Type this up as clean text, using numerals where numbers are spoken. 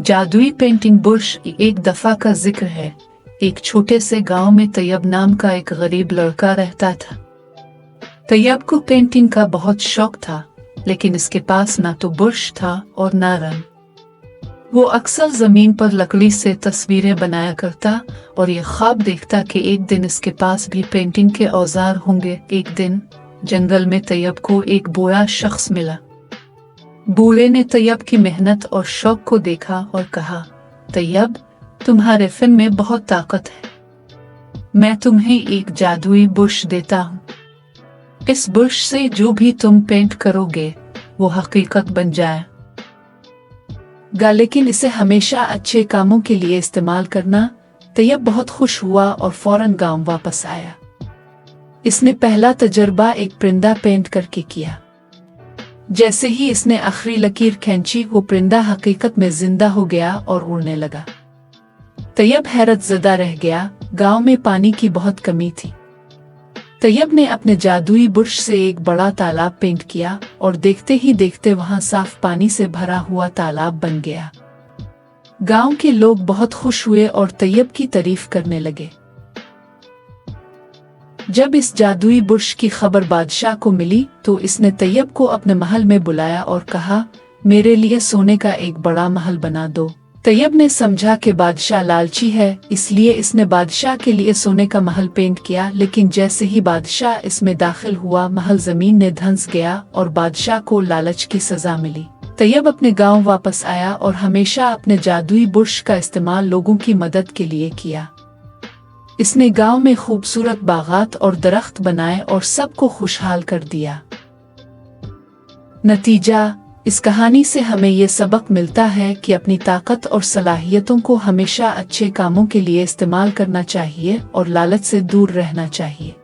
जादुई painting brush. एक दफा का जिक्र है, एक छोटे से गांव में तैयब नाम का एक गरीब लड़का रहता था। तैयब को पेंटिंग का बहुत शौक था, लेकिन इसके पास ना तो बुर्श था और ना रंग। वो अक्सर जमीन पर लकड़ी से तस्वीरें बनाया करता और ये ख्वाब देखता कि एक दिन इसके पास भी पेंटिंग के औजार होंगे। एक दिन जंगल में तैयब को एक बूढ़ा शख्स मिला। बूढ़े ने तैयब की मेहनत और शौक को देखा और कहा, तैयब, तुम्हारे फन में बहुत ताकत है। मैं तुम्हें एक जादुई बुर्श देता हूँ। इस बुर्श से जो भी तुम पेंट करोगे वो हकीकत बन जाएगा, लेकिन इसे हमेशा अच्छे कामों के लिए इस्तेमाल करना। तैयब बहुत खुश हुआ और फौरन गांव वापस आया। इसने पहला तजर्बा एक परिंदा पेंट करके किया। जैसे ही इसने आखिरी लकीर खींची, वो परिंदा हकीकत में जिंदा हो गया और उड़ने लगा। तैयब हैरत ज़दा रह गया। गांव में पानी की बहुत कमी थी। तैयब ने अपने जादुई बुर्श से एक बड़ा तालाब पेंट किया और देखते ही देखते वहां साफ पानी से भरा हुआ तालाब बन गया। गांव के लोग बहुत खुश हुए और तैयब की तारीफ करने लगे। जब इस जादुई बुर्श की खबर बादशाह को मिली तो इसने तैयब को अपने महल में बुलाया और कहा, मेरे लिए सोने का एक बड़ा महल बना दो। तैयब ने समझा कि बादशाह लालची है, इसलिए इसने बादशाह के लिए सोने का महल पेंट किया। लेकिन जैसे ही बादशाह इसमें दाखिल हुआ, महल जमीन में धंस गया और बादशाह को लालच की सजा मिली। तैयब अपने गांव वापस आया और हमेशा अपने जादुई बुर्श का इस्तेमाल लोगों की मदद के लिए किया। इसने गांव में खूबसूरत बागात और दरख्त बनाए और सबको खुशहाल कर दिया। नतीजा, इस कहानी से हमें ये सबक मिलता है कि अपनी ताकत और सलाहियतों को हमेशा अच्छे कामों के लिए इस्तेमाल करना चाहिए और लालच से दूर रहना चाहिए।